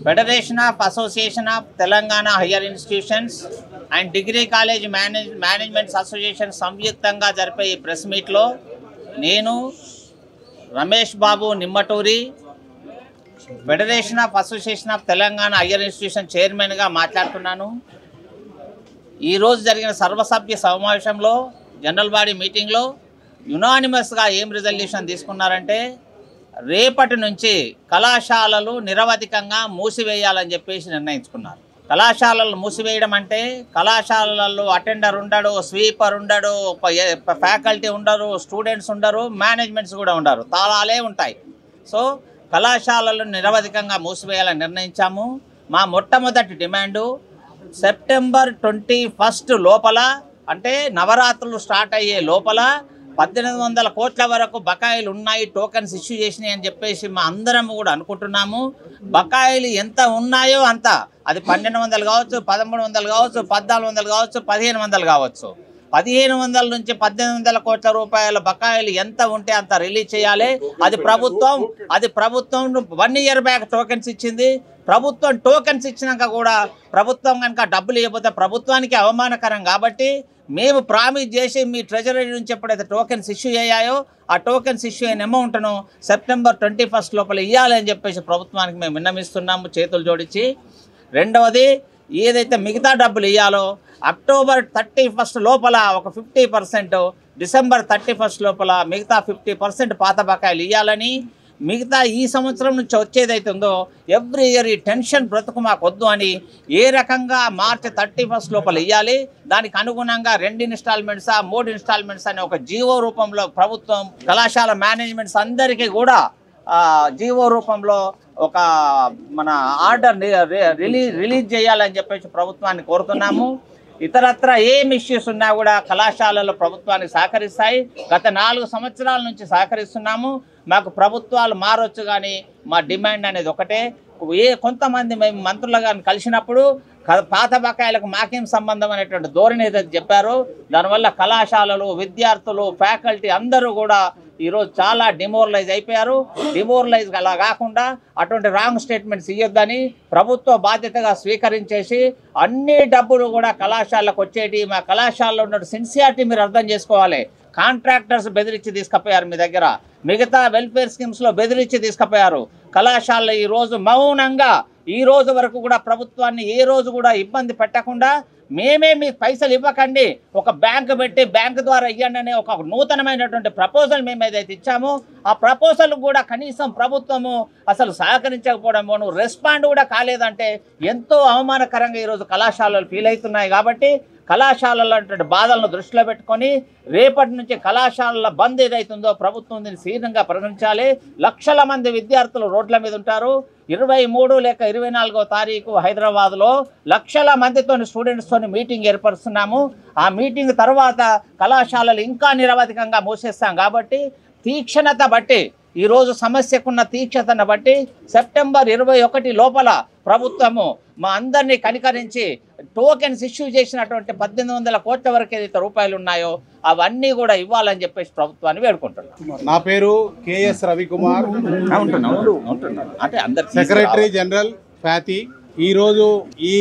Federation of association of Telangana higher institutions and degree college managements association సంయుక్తంగా జరిపే ఈ press మీట్లో నేను Ramesh Babu Nimmaturi federation of association of Telangana higher institution చైర్మన్గా మాట్లాడుతున్నాను. ఈరోజు జరిగిన సర్వసభ్య సమావేశంలో జనరల్ బాడీ మీటింగ్లో యునానిమస్గా ఏం రిజల్యూషన్ తీసుకున్నారంటే రేపటి నుంచి కళాశాలలు నిరవధికంగా మూసివేయాలని చెప్పేసి నిర్ణయించుకున్నారు. కళాశాలలు మూసివేయడం అంటే కళాశాలల్లో అటెండర్ ఉండడు, స్వీపర్ ఉండడు, ఫ్యాకల్టీ ఉండరు, స్టూడెంట్స్ ఉండరు, మేనేజ్మెంట్స్ కూడా ఉండరు, తాళాలే ఉంటాయి. సో కళాశాలలు నిరవధికంగా మూసివేయాలని నిర్ణయించాము. మా మొట్టమొదటి డిమాండు సెప్టెంబర్ 21 లోపల, అంటే నవరాత్రులు స్టార్ట్ అయ్యే లోపల 1800 కోట్ల వరకు బకాయిలు ఉన్నాయి, టోకెన్స్ ఇష్యూ చేసినాయి అని చెప్పేసి మా అందరం కూడా అనుకుంటున్నాము. బకాయిలు ఎంత ఉన్నాయో అంత, అది 1200 కావచ్చు, 1300 కావచ్చు, 1400 కావచ్చు, 1500 కావచ్చు. 1500 నుంచి 1800 కోట్ల రూపాయల బకాయిలు ఎంత ఉంటే అంత రిలీజ్ చేయాలి. అది ప్రభుత్వం 1 ఇయర్ బ్యాక్ టోకెన్స్ ఇచ్చింది. ప్రభుత్వం టోకెన్స్ ఇచ్చినాక కూడా ప్రభుత్వం కనుక డబ్బులు ఇవ్వకపోతే ప్రభుత్వానికి అవమానకరం. కాబట్టి మేము ప్రామిస్ చేసి మీ ట్రెజరీ నుంచి ఎప్పుడైతే టోకెన్స్ ఇష్యూ అయ్యాయో ఆ టోకెన్స్ ఇష్యూ అయిన అమౌంట్ను సెప్టెంబర్ 21 లోపల ఇవ్వాలని చెప్పేసి ప్రభుత్వానికి మేము విన్నవిస్తున్నాము చేతులు జోడించి. రెండవది, ఏదైతే మిగతా డబ్బులు ఇవ్వాలో అక్టోబర్ 31 లోపల ఒక 50%, డిసెంబర్ 31 లోపల మిగతా 50% పాత బకాయిలు ఇవ్వాలని, మిగతా ఈ సంవత్సరం నుంచి వచ్చేదైతుందో ఎవ్రీ ఇయర్ ఈ టెన్షన్ బ్రతుకు మాకు వద్దు అని ఏ రకంగా మార్చి 31 లోపల ఇవ్వాలి. దానికి అనుగుణంగా 2 ఇన్స్టాల్మెంట్స్ 3 ఇన్స్టాల్మెంట్స్ అనే ఒక జీవో రూపంలో ప్రభుత్వం కళాశాల మేనేజ్మెంట్స్ అందరికీ కూడా జీవో రూపంలో ఒక మన ఆర్డర్ రిలీజ్ చేయాలని చెప్పేసి ప్రభుత్వాన్ని కోరుతున్నాము. ఇతరత్ర ఏం ఇష్యూస్ ఉన్నా కూడా కళాశాలలు ప్రభుత్వానికి సహకరిస్తాయి. గత 4 సంవత్సరాల నుంచి సహకరిస్తున్నాము. మాకు ప్రభుత్వాలు మారొచ్చు కానీ మా డిమాండ్ అనేది ఒకటే. కొంతమంది మేము మంత్రులుగా కలిసినప్పుడు పాత బకాయిలకు మాకేం సంబంధం అనేటువంటి ధోరణి ఏదైతే చెప్పారో దానివల్ల కళాశాలలు, విద్యార్థులు, ఫ్యాకల్టీ అందరూ కూడా ఈరోజు చాలా డిమోరలైజ్ అయిపోయారు. డిమోరలైజ్ అలా కాకుండా అటువంటి రాంగ్ స్టేట్మెంట్స్ ఇవ్వద్దని ప్రభుత్వ బాధ్యతగా స్వీకరించేసి అన్ని డబ్బులు కూడా కళాశాలకు వచ్చేటి. మా కళాశాలలో ఉన్న సిన్సియారిటీ మీరు అర్థం చేసుకోవాలి. కాంట్రాక్టర్స్ బెదిరించి తీసుకుపోయారు మీ దగ్గర, మిగతా వెల్ఫేర్ స్కీమ్స్లో బెదిరించి తీసుకుపోయారు. కళాశాలలో ఈరోజు మౌనంగా ఈ రోజు వరకు కూడా ప్రభుత్వాన్ని ఏ రోజు కూడా ఇబ్బంది పెట్టకుండా మేమే మీకు పైసలు ఇవ్వకండి, ఒక బ్యాంకు పెట్టి బ్యాంకు ద్వారా ఇవ్వండి అనే ఒక నూతనమైనటువంటి ప్రపోజల్ మేము ఏదైతే ఇచ్చామో ఆ ప్రపోజల్ కూడా కనీసం ప్రభుత్వము అసలు సహకరించకపోవడము, రెస్పాండ్ కూడా కాలేదంటే ఎంతో అవమానకరంగా ఈరోజు కళాశాలలు ఫీల్ అవుతున్నాయి. కాబట్టి కళాశాలల బాధలను దృష్టిలో పెట్టుకొని రేపటి నుంచి కళాశాలల బంద్ ఏదైతుందో ప్రభుత్వం దీన్ని సీరియస్గా పరిగణించాలి. లక్షల మంది విద్యార్థులు రోడ్ల మీద ఉంటారు. 23 లేక 24వ తారీఖు హైదరాబాద్లో లక్షల మందితో స్టూడెంట్స్తో మీటింగ్ ఏర్పరుస్తున్నాము. ఆ మీటింగ్ తర్వాత కళాశాలలు ఇంకా నిరవధికంగా మూసేస్తాం. కాబట్టి తీక్షణత బట్టి, ఈరోజు సమస్యకున్న తీక్షణతను బట్టి సెప్టెంబర్ 21 లోపల ప్రభుత్వము మా అందరినీ కనికరించి టోకెన్స్ ఇష్యూ చేసినటువంటి 1800 కోట్ల వరకు ఏదైతే రూపాయలు ఉన్నాయో అవన్నీ కూడా ఇవ్వాలని చెప్పేసి ప్రభుత్వాన్ని వేడుకుంటున్నాను. నా పేరు కేఎస్ రవికుమార్, అంటే అందరు సెక్రటరీ జనరల్ ఫ్యాతి. ఈరోజు ఈ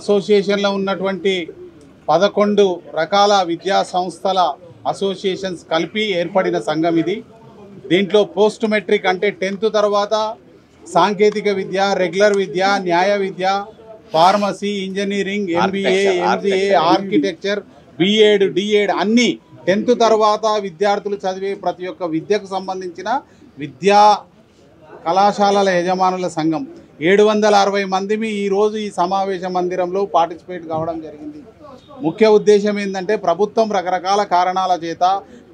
అసోసియేషన్లో ఉన్నటువంటి 11 రకాల విద్యా సంస్థల అసోసియేషన్స్ కలిపి ఏర్పడిన సంఘం ఇది. దీంట్లో పోస్ట్ మెట్రిక్ అంటే 10th తర్వాత సాంకేతిక విద్య, రెగ్యులర్ విద్య, న్యాయ విద్య, pharmacy, engineering, MBA, MCA, architecture, B Ed, D Ed అన్నీ 10th తర్వాత విద్యార్థులు చదివే ప్రతి ఒక్క విద్యకు సంబంధించిన విద్యా కళాశాలల యజమానుల సంఘం 760 మందిమి ఈరోజు ఈ సమావేశ మందిరంలో పార్టిసిపేట్ కావడం జరిగింది. ముఖ్య ఉద్దేశం ఏంటంటే ప్రభుత్వం రకరకాల కారణాల చేత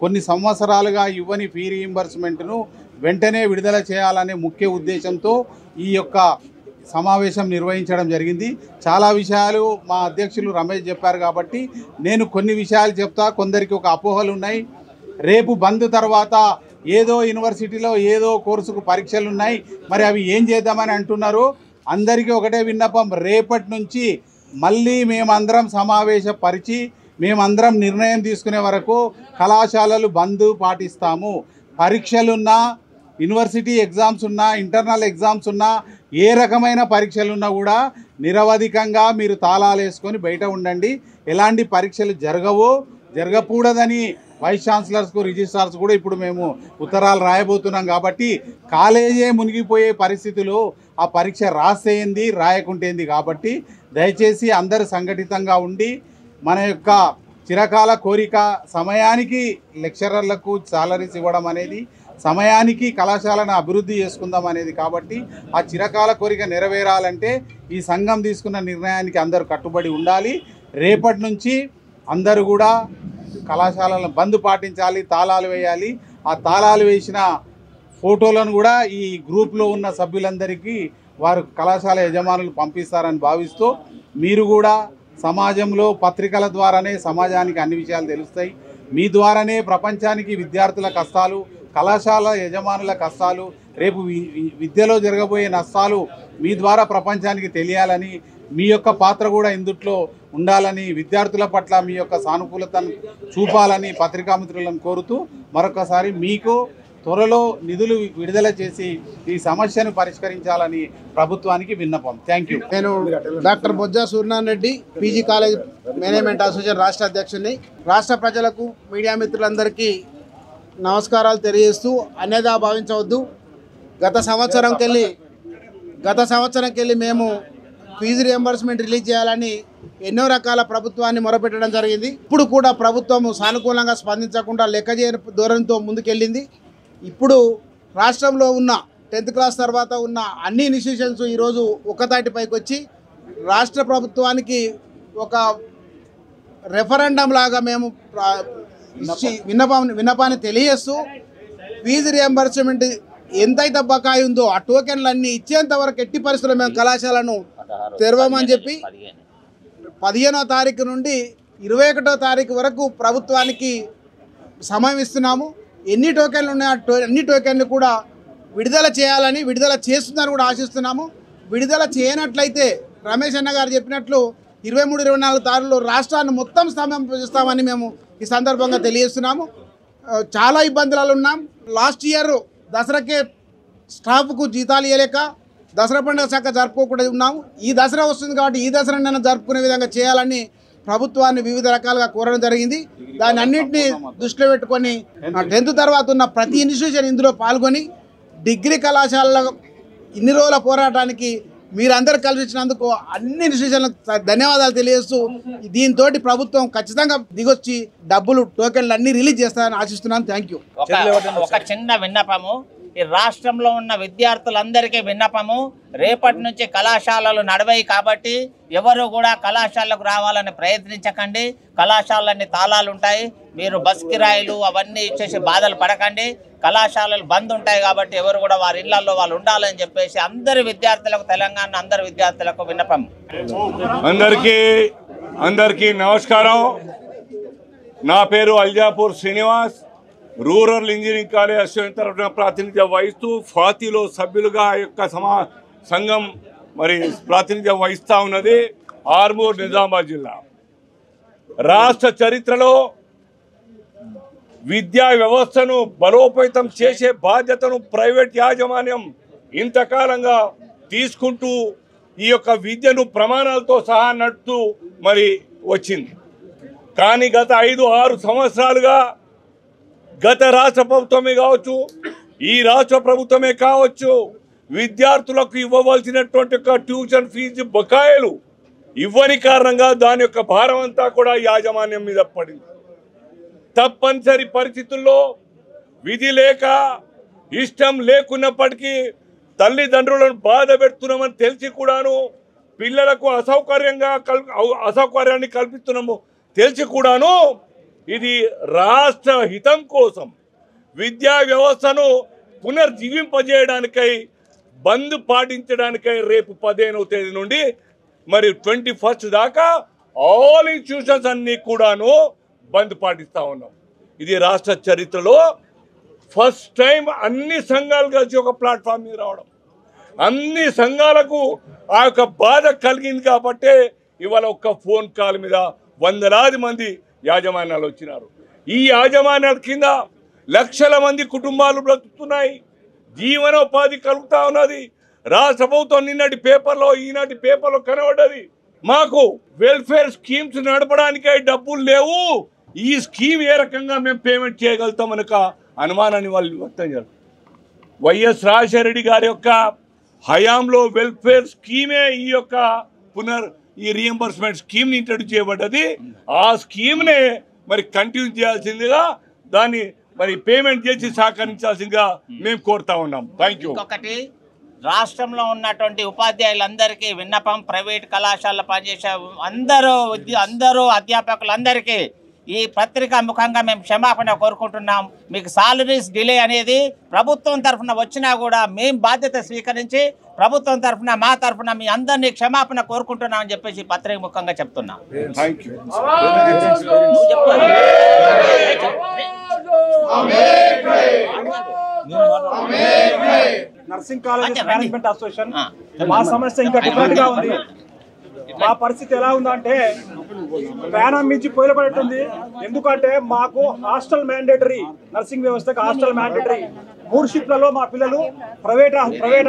కొన్ని సంవత్సరాలుగా ఇవ్వని ఫీ రీయింబర్స్మెంట్ను వెంటనే విడుదల చేయాలనే ముఖ్య ఉద్దేశంతో ఈ యొక్క సమావేశం నిర్వహించడం జరిగింది. చాలా విషయాలు మా అధ్యక్షులు రమేష్ చెప్పారు కాబట్టి నేను కొన్ని విషయాలు చెప్తా. కొందరికి ఒక అపోహలు ఉన్నాయి. రేపు బంద్ తర్వాత ఏదో యూనివర్సిటీలో ఏదో కోర్సుకు పరీక్షలు ఉన్నాయి, మరి అవి ఏం చేద్దామని అంటున్నారు. అందరికీ ఒకటే విన్నపం, రేపటి నుంచి మళ్ళీ మేమందరం సమావేశపరిచి మేమందరం నిర్ణయం తీసుకునే వరకు కళాశాలలు బంద్ పాటిస్తాము. పరీక్షలున్నా, యూనివర్సిటీ ఎగ్జామ్స్ ఉన్నా, ఇంటర్నల్ ఎగ్జామ్స్ ఉన్నా, ఏ రకమైన పరీక్షలున్నా కూడా నిరవధికంగా మీరు తాళాలు వేసుకొని బయట ఉండండి. ఎలాంటి పరీక్షలు జరగకూడదని వైస్ ఛాన్సలర్స్కు రిజిస్ట్రార్స్ కూడా ఇప్పుడు మేము ఉత్తరాలు రాయబోతున్నాం. కాబట్టి కాలేజే మునిగిపోయే పరిస్థితులు ఆ పరీక్ష రాసేయింది రాయకుంటేంది. కాబట్టి దయచేసి అందరూ సంఘటితంగా ఉండి మన యొక్క చిరకాల కోరిక సమయానికి లెక్చరర్లకు సాలరీస్ ఇవ్వడం అనేది, సమయానికి కళాశాలను అభివృద్ధి చేసుకుందాం అనేది. కాబట్టి ఆ చిరకాల కోరిక నెరవేరాలంటే ఈ సంఘం తీసుకున్న నిర్ణయానికి అందరూ కట్టుబడి ఉండాలి. రేపటి నుంచి అందరూ కూడా కళాశాలను బంద్ పాటించాలి, తాళాలు వేయాలి. ఆ తాళాలు వేసిన ఫోటోలను కూడా ఈ గ్రూప్లో ఉన్న సభ్యులందరికీ వారు కళాశాల యజమానులు పంపిస్తారని భావిస్తూ, మీరు కూడా సమాజంలో పత్రికల ద్వారానే సమాజానికి అన్ని విషయాలు తెలుస్తాయి. మీ ద్వారానే ప్రపంచానికి విద్యార్థుల కష్టాలు, కళాశాల యజమానుల కష్టాలు, రేపు విద్యలో జరగబోయే నష్టాలు మీ ద్వారా ప్రపంచానికి తెలియాలని, మీ యొక్క పాత్ర కూడా ఇందుట్లో ఉండాలని, విద్యార్థుల పట్ల మీ యొక్క సానుకూలతను చూపాలని పత్రికా మిత్రులను కోరుతూ మరొకసారి మీకు త్వరలో నిధులు విడుదల చేసి ఈ సమస్యను పరిష్కరించాలని ప్రభుత్వానికి విన్నపం. Thank you. నేను doctor Bojja Suryanarayana Reddy, PG college management association రాష్ట్ర అధ్యక్షుడిని. రాష్ట్ర ప్రజలకు, మీడియా మిత్రులందరికీ నమస్కారాలు తెలియజేస్తూ, అన్యదా భావించవద్దు. గత సంవత్సరంకెళ్ళి మేము ఫీజు రియంబర్స్మెంట్ రిలీజ్ చేయాలని ఎన్నో రకాల ప్రభుత్వాన్ని మొరపెట్టడం జరిగింది. ఇప్పుడు కూడా ప్రభుత్వం సానుకూలంగా స్పందించకుండా లెక్క చేయని ధోరణితో ముందుకెళ్ళింది. ఇప్పుడు రాష్ట్రంలో ఉన్న 10th క్లాస్ తర్వాత ఉన్న అన్ని ఇన్స్టిట్యూషన్స్ ఈరోజు ఒక్కతాటిపైకి వచ్చి రాష్ట్ర ప్రభుత్వానికి ఒక రెఫరెండం లాగా మేము విన్నపాన్ని తెలియజేస్తూ, ఫీజు రియంబర్స్మెంట్ ఎంతైతే బకాయి ఉందో ఆ టోకెన్లన్నీ ఇచ్చేంత వరకు ఎట్టి పరిస్థితుల్లో మేము కళాశాలను తెరవమని చెప్పి 15వ తారీఖు నుండి 21వ తారీఖు వరకు ప్రభుత్వానికి సమయం ఇస్తున్నాము. ఎన్ని టోకెన్లు ఉన్నాయో అన్ని టోకెన్లు కూడా విడుదల చేయాలని, విడుదల చేస్తుందని కూడా ఆశిస్తున్నాము. విడుదల చేయనట్లయితే రమేష్ అన్న గారు చెప్పినట్లు 23-24 తారీఖులో రాష్ట్రాన్ని మొత్తం స్తంభింపజేస్తామని మేము ఈ సందర్భంగా తెలియజేస్తున్నాము. చాలా ఇబ్బందులలో ఉన్నాం. లాస్ట్ ఇయర్ దసరాకే స్టాఫ్కు జీతాలు ఇవ్వలేక దసరా పండుగ చక్కగా జరుపుకోకుండా ఉన్నాము. ఈ దసరా వస్తుంది కాబట్టి ఈ దసరా జరుపుకునే విధంగా చేయాలని ప్రభుత్వాన్ని వివిధ రకాలుగా కోరడం జరిగింది. దాన్ని అన్నింటినీ దృష్టిలో పెట్టుకొని 10th తర్వాత ఉన్న ప్రతి ఇన్స్టిట్యూషన్ ఇందులో పాల్గొని డిగ్రీ కళాశాలలో ఇన్ని రోజుల పోరాటానికి మీరందరూ కలిసి వచ్చినందుకు అన్ని ఇన్స్టిట్యూషన్లకు ధన్యవాదాలు తెలియజేస్తూ, దీంతో ప్రభుత్వం ఖచ్చితంగా దిగొచ్చి డబ్బులు టోకెన్లు అన్నీ రిలీజ్ చేస్తారని ఆశిస్తున్నాను. Thank you. ఒక చిన్న విన్నపము, ఈ రాష్ట్రంలో ఉన్న విద్యార్థులందరికీ విన్నపము, రేపటి నుంచి కళాశాలలు నడవాయి కాబట్టి ఎవరు కూడా కళాశాలకు రావాలని ప్రయత్నించకండి. కళాశాలన్నీ తాళాలు ఉంటాయి, మీరు బస్ కిరాయిలు అవన్నీ ఇచ్చేసి బాధలు పడకండి. కళాశాలలు బంద్ ఉంటాయి కాబట్టి ఎవరు కూడా వారి ఇళ్లలో వాళ్ళు ఉండాలని చెప్పేసి అందరి విద్యార్థులకు, తెలంగాణ అందరి విద్యార్థులకు విన్నపం. అందరికీ నమస్కారం. నా పేరు Aljapur Srinivas. Rural engineering college association తరఫున ప్రాతినిధ్యం వహిస్తూ ఫాతిలో సభ్యులుగా యొక్క సంఘం మరి ప్రాతినిధ్యం వహిస్తూ ఉన్నది. ఆర్మూర్ నిజామాబాద్ జిల్లా. రాష్ట్ర చరిత్రలో విద్యా వ్యవస్థను బలోపేతం చేసే బాధ్యతను ప్రైవేట్ యాజమాన్యం ఇంతకాలంగా తీసుకుంటూ ఈ యొక్క విద్యను ప్రమాణాలతో సహా నడుపుతూ మరి వచ్చింది. కానీ గత 5-6 సంవత్సరాలుగా గత రాష్ట్ర ప్రభుత్వమే కావచ్చు, ఈ రాష్ట్ర ప్రభుత్వమే కావచ్చు, విద్యార్థులకు ఇవ్వవలసినటువంటి ట్యూషన్ ఫీజు బకాయిలు ఇవ్వని కారణంగా దాని యొక్క భారం అంతా కూడా యాజమాన్యం మీద పడింది. తప్పనిసరి పరిస్థితుల్లో విధి లేక ఇష్టం లేకున్నప్పటికీ తల్లిదండ్రులను బాధ పెడుతున్నామని తెలిసి కూడాను, పిల్లలకు అసౌకర్యాన్ని కల్పిస్తున్నాము తెలిసి కూడాను, ఇది రాష్ట్ర హితం కోసం విద్యా వ్యవస్థను పునర్జీవింపజేయడానికై బంద్ పాటించడానికై రేపు 15వ తేదీ నుండి మరి 21st దాకా ఆల్ ఇన్స్టిట్యూషన్స్ అన్నీ కూడాను బంద్ పాటిస్తూ ఉన్నాం. ఇది రాష్ట్ర చరిత్రలో ఫస్ట్ టైం అన్ని సంఘాలు కలిసి ఒక ప్లాట్ఫామ్ మీద రావడం. అన్ని సంఘాలకు ఆ యొక్క బాధ కలిగింది కాబట్టే ఇవాళ ఒక్క ఫోన్ కాల్ మీద వందలాది మంది యాజమాన్యాలు వచ్చినారు. ఈ యాజమాన్యాల కింద లక్షల మంది కుటుంబాలు బ్రతుకుతున్నాయి, జీవనోపాధి కలుగుతూ ఉన్నది. రాష్ట్ర ప్రభుత్వం నిన్నటి పేపర్లో ఈనాటి పేపర్లో కనబడ్డది. మాకు వెల్ఫేర్ స్కీమ్స్ నడపడానికి డబ్బులు లేవు, ఈ స్కీమ్ ఏ రకంగా మేము పేమెంట్ చేయగలుగుతాం అనే అనుమానాన్ని వాళ్ళు వ్యక్తం చేయాలి. వైఎస్ రాజశేఖర రెడ్డి గారి యొక్క హయాంలో వెల్ఫేర్ స్కీమే ఈ రీఎంబర్స్మెంట్ స్కీమ్ని ఇంట్రడ్యూస్ చేయబడ్డది. ఆ స్కీమ్నే మరి కంటిన్యూ చేయాల్సిందిగా దాన్ని మరి పేమెంట్ చేసి సహకరించాల్సిందిగా మేము కోరుతా ఉన్నాం. Thank you. ఒకటి, రాష్ట్రంలో ఉన్నటువంటి ఉపాధ్యాయులందరికీ విన్నపం, ప్రైవేట్ కళాశాలలో పనిచేసే అందరూ అధ్యాపకులందరికీ ఈ పత్రిక ముఖంగా మేము క్షమాపణ కోరుకుంటున్నాం. మీకు సాలరీస్ డిలే అనేది ప్రభుత్వం తరఫున వచ్చినా కూడా మేము బాధ్యత స్వీకరించి ప్రభుత్వం తరఫున మా తరఫున మీ అందరినీ క్షమాపణ కోరుకుంటున్నాం అని చెప్పేసి పత్రిక ముఖంగా చెప్తున్నాం. Thank you. Nursing college management association మా సమస్య ఇంకా డిఫరెంట్ గా ఉంది. మా పరిస్థితి ఎలా ఉందంటే ప్రాణం మించి పోయిపడుతుంది. ఎందుకంటే మాకు హాస్టల్ మ్యాండేటరీ, నర్సింగ్ వ్యవస్థకు హాస్టల్ మ్యాండేటరీ. 3 షిఫ్ట్లలో మా పిల్లలు ప్రైవేట్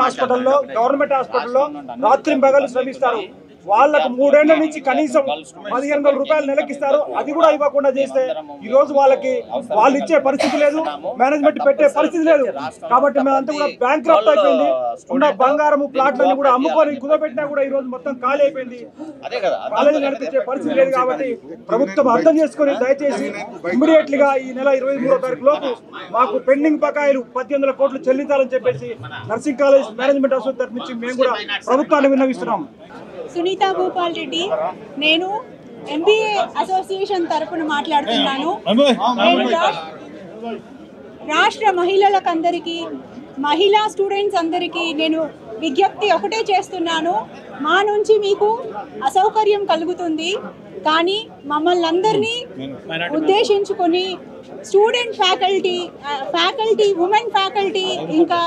హాస్పిటల్లో, గవర్నమెంట్ హాస్పిటల్లో రాత్రింబగలు శ్రమిస్తారు. వాళ్ళకు 3 ఏళ్ల నుంచి కనీసం 1500 రూపాయలు నెలకిస్తారు. అది కూడా ఇవ్వకుండా చేస్తే ఈ రోజు వాళ్ళు ఇచ్చే పరిస్థితి లేదు, మేనేజ్మెంట్ పెట్టే పరిస్థితి లేదు. కాబట్టి మేమంతా కూడా బ్యాంక్రప్ట్ అయిపోయింది. ఉన్న బంగారం ప్లాట్లను కూడా అమ్ముకొని కుదపెట్టినా కూడా ఈ రోజు మొత్తం ఖాళీ అయిపోయింది. కాలేజీ నడిపించే పరిస్థితి లేదు. కాబట్టి ప్రభుత్వం అర్థం చేసుకొని దయచేసి ఇమ్మీడియట్ గా ఈ నెల 23వ తారీఖు లోపు మాకు పెండింగ్ బకాయిలు 1800 కోట్లు చెల్లించాలని చెప్పేసి నర్సింగ్ కాలేజ్ మేనేజ్మెంట్ అసోసియేషన్ తరఫు నుంచి మేము కూడా ప్రభుత్వాన్ని విన్నవిస్తున్నాం. సునీతా భూపాల్ రెడ్డి, నేను ఎంబీఏ అసోసియేషన్ తరపున మాట్లాడుతున్నాను. రాష్ట్ర మహిళలకందరికీ, మహిళా స్టూడెంట్స్ అందరికీ నేను విజ్ఞప్తి ఒకటే చేస్తున్నాను. మా నుంచి మీకు అసౌకర్యం కలుగుతుంది, కానీ మమ్మల్ని అందరినీ ఉద్దేశించుకొని స్టూడెంట్ ఫ్యాకల్టీ, ఉమెన్ ఫ్యాకల్టీ, ఇంకా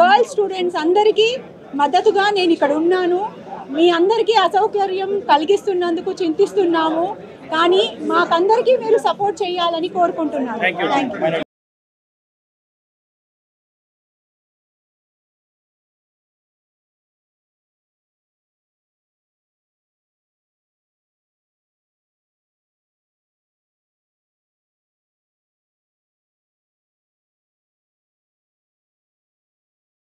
గర్ల్స్ స్టూడెంట్స్ అందరికీ మద్దతుగా నేను ఇక్కడ ఉన్నాను. మీ అందరికీ అసౌకర్యం కలిగిస్తున్నందుకు చింతిస్తున్నాము, కానీ మాకందరికీ మీరు సపోర్ట్ చేయాలని కోరుకుంటున్నాను.